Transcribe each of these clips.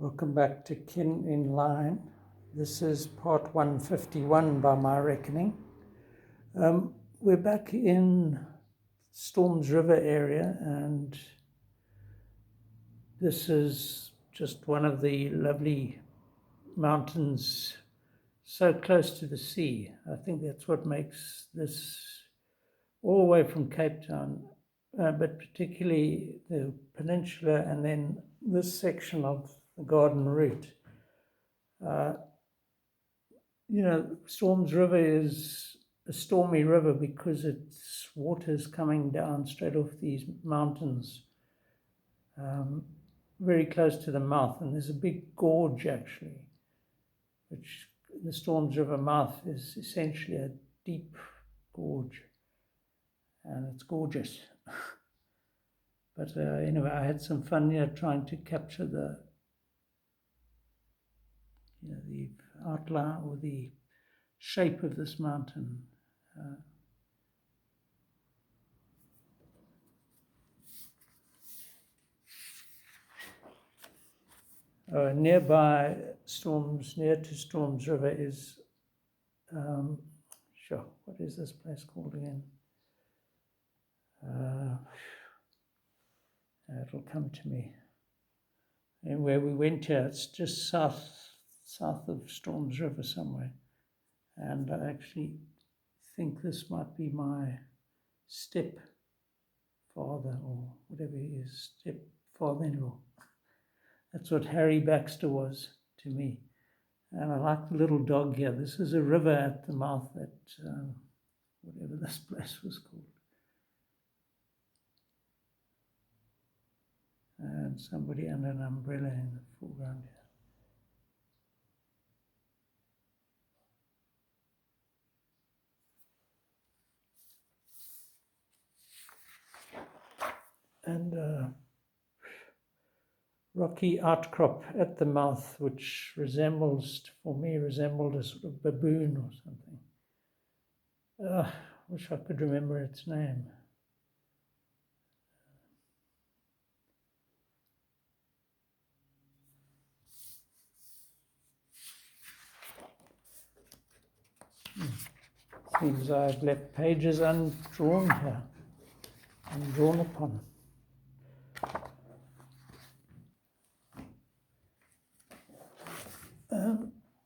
Welcome back to Kin in Line. This is part 151 by my reckoning. We're back in Storms River area, and this is just one of the lovely mountains so close to the sea. I think that's what makes this all the way from Cape Town, but particularly the peninsula and then this section of the Garden Route. Storms River is a stormy river because its water is coming down straight off these mountains, very close to the mouth. And there's a big gorge, actually, which the Storms River mouth is essentially a deep gorge, and it's gorgeous. But anyway, I had some fun here trying to capture the outline or the shape of this mountain. Nearby near to Storms River is, what is this place called again? It'll come to me. And where we went here, it's just south of Storms River somewhere. And I actually think this might be my stepfather, or whatever he is, stepfather-in-law. That's what Harry Baxter was to me. And I like the little dog here. This is a river at the mouth at whatever this place was called. And somebody under an umbrella in the foreground here. And rocky outcrop at the mouth, which resembled a sort of baboon or something. Wish I could remember its name. Seems I've left pages undrawn here, undrawn upon.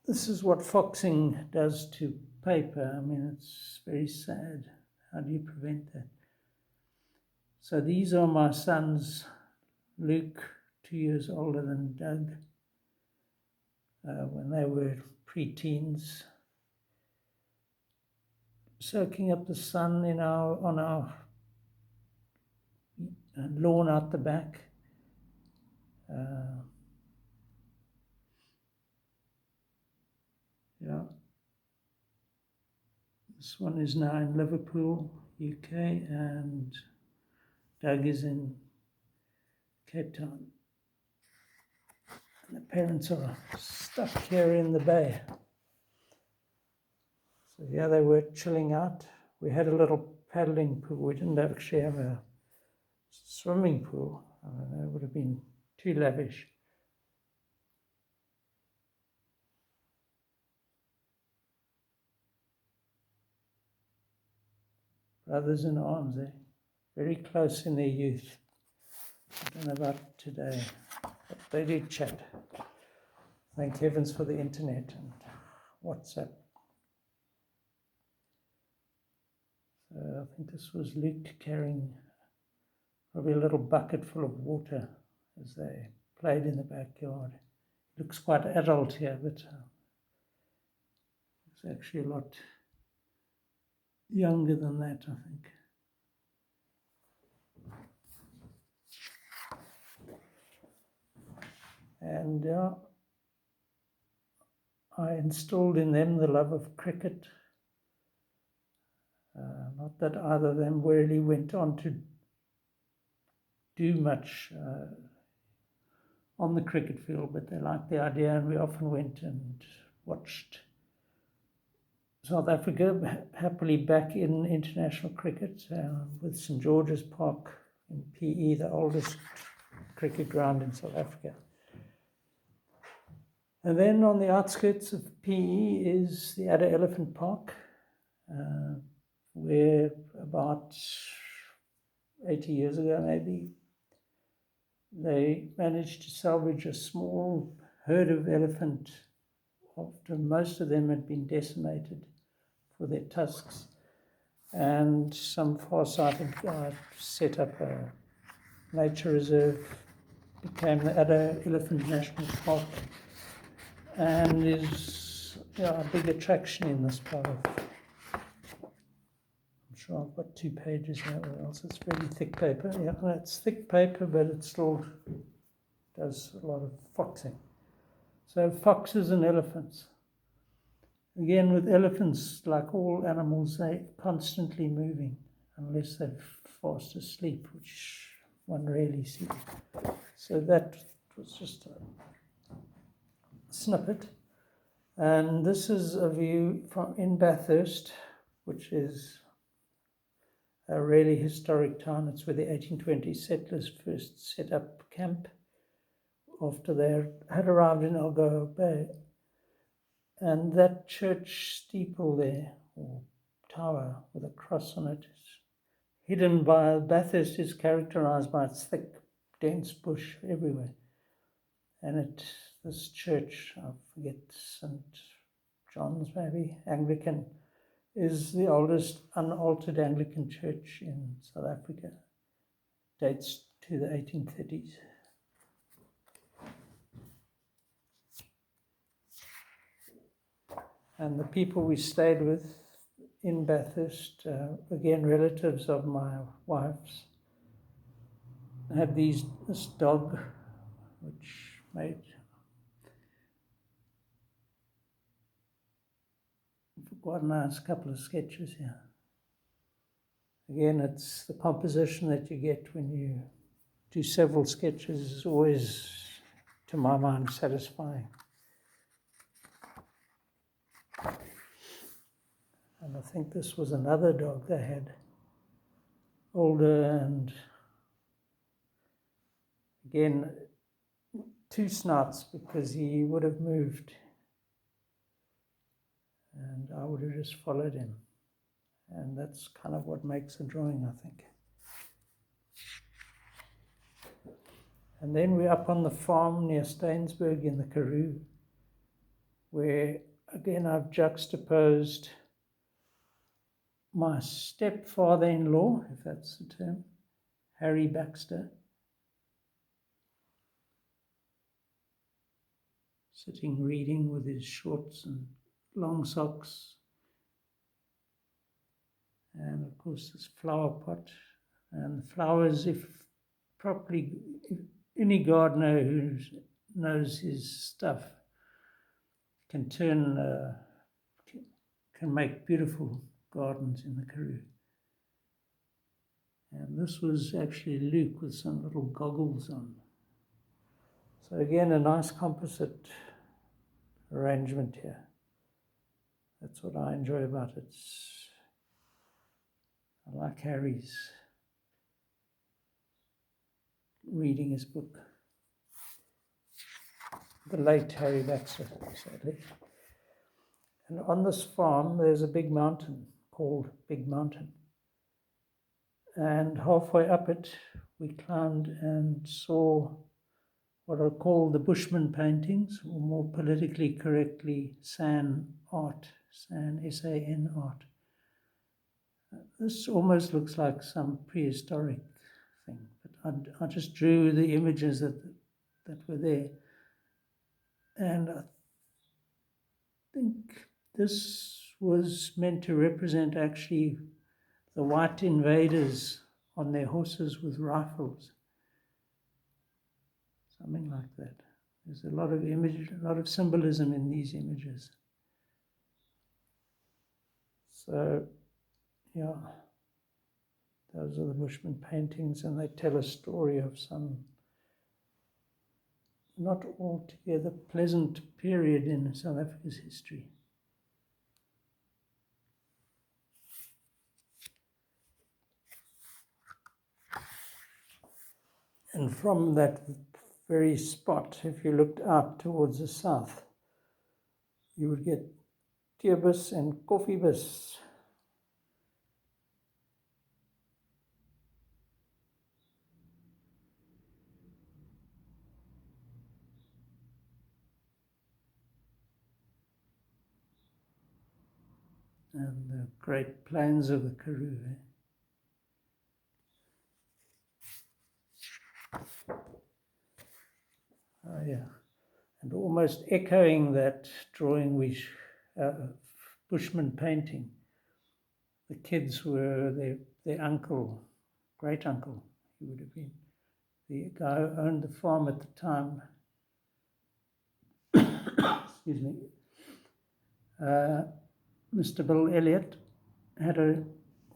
This is what foxing does to paper. I mean, it's very sad. How do you prevent that? So these are my sons, Luke, 2 years older than Doug, when they were pre-teens, soaking up the sun on our lawn out the back. This one is now in Liverpool, UK, and Doug is in Cape Town. And the parents are stuck here in the bay. So yeah, they were chilling out. We had a little paddling pool. We didn't actually have a swimming pool. That would have been too lavish. Brothers in arms, very close in their youth. I don't know about today, but they do chat. Thank heavens for the internet and WhatsApp. So I think this was Luke carrying probably a little bucket full of water as they played in the backyard. Looks quite adult here, but it's actually a lot younger than that, I think. And I installed in them the love of cricket. Not that either of them really went on to do much on the cricket field, but they liked the idea, and we often went and watched South Africa happily back in international cricket with St George's Park in PE, the oldest cricket ground in South Africa. And then on the outskirts of PE is the Adder Elephant Park, where about 80 years ago maybe, they managed to salvage a small herd of elephant after most of them had been decimated for their tusks. And some far-sighted guy set up a nature reserve, became the Adder Elephant National Park, and is a big attraction in this part of. I'm sure I've got 2 pages here, or else it's really thick paper. Yeah, it's thick paper, but it still does a lot of foxing. So foxes and elephants. Again, with elephants, like all animals, they're constantly moving, unless they're fast asleep, which one rarely sees. So that was just a snippet. And this is a view from in Bathurst, which is a really historic town. It's where the 1820 settlers first set up camp after they had arrived in Algoa Bay. And that church steeple there, or tower with a cross on it, is hidden by. Bathurst is characterized by its thick, dense bush everywhere. And this church, I forget, St. John's maybe, Anglican, is the oldest unaltered Anglican church in South Africa. Dates to the 1830s. And the people we stayed with in Bathurst, again, relatives of my wife's, had this dog, which made, quite a nice couple of sketches here. Again, it's the composition that you get when you do several sketches is always, to my mind, satisfying. And I think this was another dog they had, older, and again, 2 snouts, because he would have moved and I would have just followed him. And that's kind of what makes a drawing, I think. And then we're up on the farm near Steynsburg in the Karoo, where again I've juxtaposed my stepfather-in-law, if that's the term, Harry Baxter, sitting reading with his shorts and long socks, and of course this flower pot, and the flowers, if any gardener who knows his stuff can make beautiful gardens in the Karoo. And this was actually Luke with some little goggles on. So again, a nice composite arrangement here. That's what I enjoy about it. I like Harry's reading his book. The late Harry Baxter, sadly. And on this farm, there's a big mountain called Big Mountain. And halfway up it, we climbed and saw what are called the Bushman Paintings, or more politically correctly, San art, San, S-A-N art. This almost looks like some prehistoric thing, but I just drew the images that were there. And I think this was meant to represent actually the white invaders on their horses with rifles. Something like that. There's a lot of image, a lot of symbolism in these images. So, yeah, those are the Bushman paintings, and they tell a story of some not altogether pleasant period in South Africa's history. And from that very spot, if you looked out towards the south, you would get teerbus and koffiebus. And the great plains of the Karoo. Oh, yeah. And almost echoing that drawing, Bushman painting, the kids were their uncle, great uncle, he would have been. The guy who owned the farm at the time, excuse me, Mr. Bill Elliott had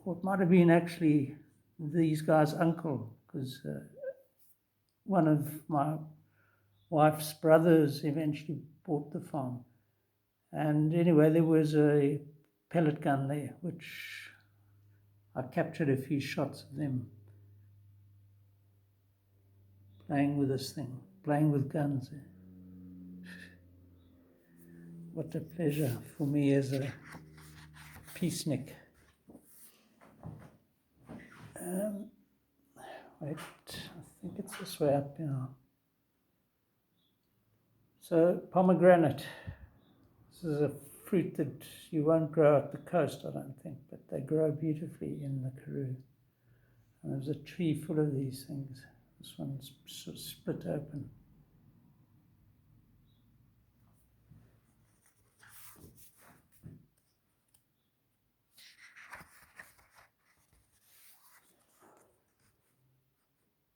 what might have been actually these guys' uncle, because one of my wife's brothers eventually bought the farm. And anyway, there was a pellet gun there, which I captured a few shots of them playing with this thing, playing with guns. What a pleasure for me as a peacenik. Wait, I think it's this way up now. So, pomegranate. This is a fruit that you won't grow at the coast, I don't think, but they grow beautifully in the Karoo. And there's a tree full of these things. This one's sort of split open.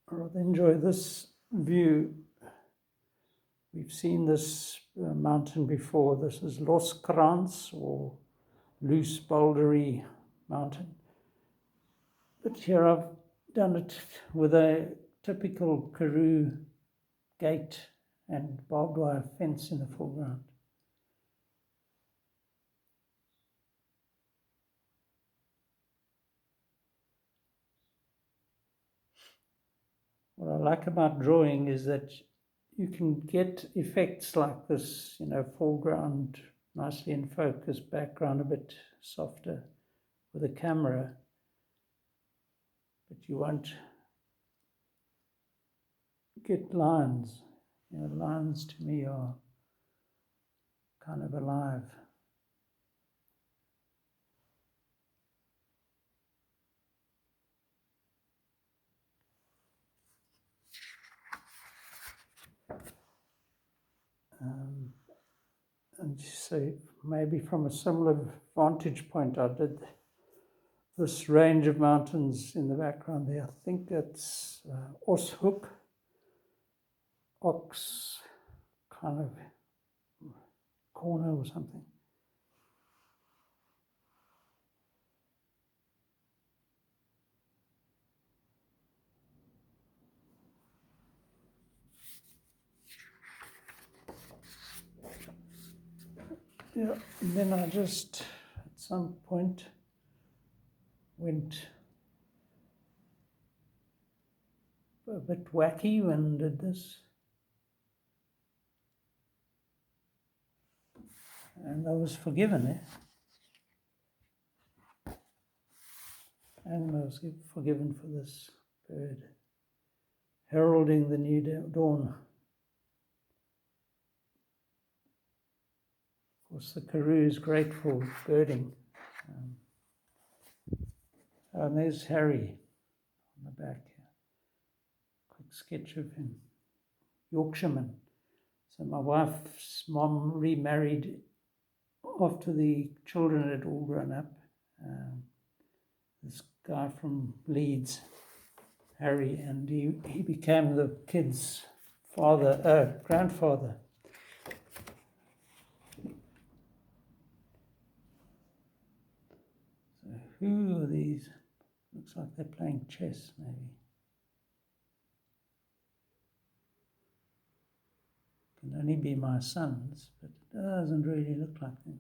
I rather enjoy this view. We've seen this mountain before. This is Los Krans, or Loose Bouldery Mountain. But here I've done it with a typical Karoo gate and barbed wire fence in the foreground. What I like about drawing is that you can get effects like this, foreground nicely in focus, background a bit softer with a camera, but you won't get lines. Lines to me are kind of alive. And so maybe from a similar vantage point, I did this range of mountains in the background there. I think it's Oshoek, Ox kind of corner or something. Yeah, and then I just, at some point, went a bit wacky when I did this. And I was forgiven, And I was forgiven for this bird, heralding the new dawn. Of course, the Karoo is great for birding. And there's Harry on the back here. Quick sketch of him. Yorkshireman. So my wife's mom remarried after the children had all grown up. This guy from Leeds, Harry, and he became the kids' grandfather. So who are these? Looks like they're playing chess, maybe. Can only be my sons, but it doesn't really look like them.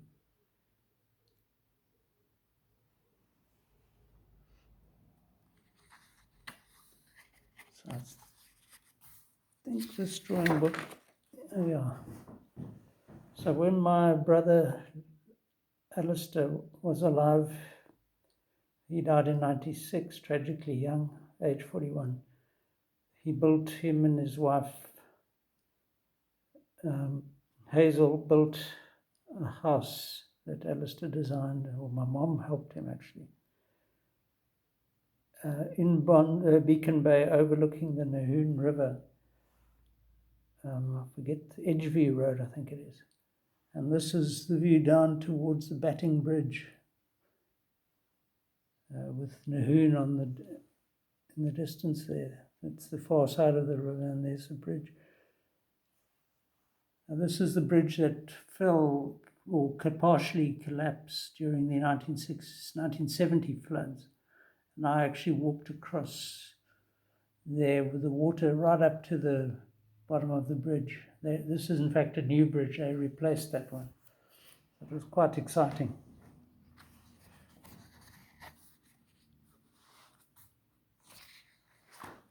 So I think this drawing book, there we are. So when my brother Alistair was alive, he died in 96, tragically young, age 41. He built, him and his wife, Hazel, built a house that Alistair designed, or my mom helped him actually, in Beacon Bay, overlooking the Nahoon River. I forget, Edgeview Road, I think it is. And this is the view down towards the Batting Bridge, with Nahoon in the distance there. It's the far side of the river, and there's the bridge. And this is the bridge that fell or partially collapsed during the 1970 floods. And I actually walked across there with the water right up to the bottom of the bridge. This is in fact a new bridge. They replaced that one. It was quite exciting.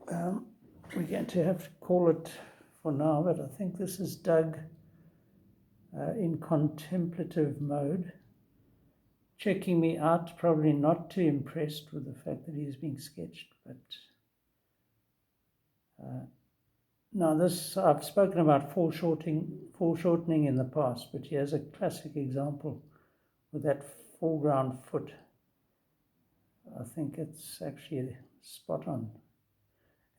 We're going to have to call it for now, but I think this is Doug in contemplative mode, checking me out, probably not too impressed with the fact that he's being sketched, but now this, I've spoken about foreshortening in the past, but here's a classic example with that foreground foot. I think it's actually spot on.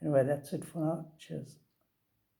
Anyway, that's it for now. Cheers.